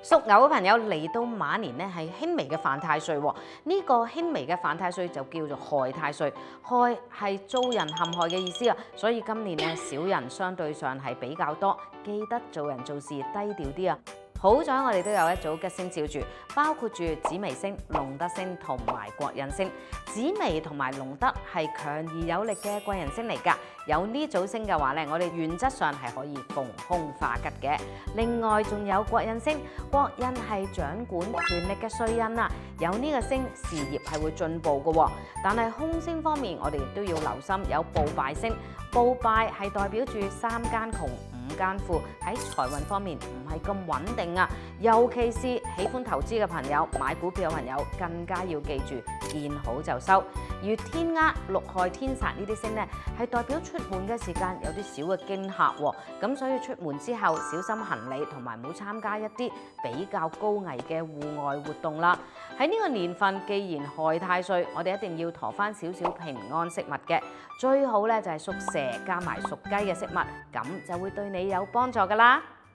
屬牛嘅朋友嚟到馬年咧係輕微嘅犯太歲喎，呢個輕微嘅犯太歲就叫做害太歲，害係遭人陷害嘅意思啊，所以今年咧小人相對上係比較多，記得做人做事低調啲啊！好在我哋都有一組吉星照住，包括住紫微星、龍德星同埋國印星。紫微同埋龍德係強而有力嘅貴人星嚟㗎，有呢組星嘅話咧，我哋原則上係可以逢凶化吉嘅。另外仲有國印星，國印係掌管權力嘅帥印啊，有呢個星事業係會進步嘅喎。但係凶星方面，我哋亦都要留心，有暴敗星，暴敗係代表住三間窮五間富，喺財運方面唔係咁穩定啊，尤其是喜歡投資嘅朋友、買股票嘅朋友，更加要記住見好就收。而天厄、六害、天煞呢啲星咧，係代表出門嘅時間有啲小嘅驚嚇喎，咁所以出門之後小心行李，同埋唔好參加一啲比較高危嘅戶外活動啦。喺呢個年份，既然害太歲，我哋一定要陀翻少少平安飾物嘅，最好咧就係屬蛇加埋屬雞嘅飾物，咁就會對你有幫助噶啦。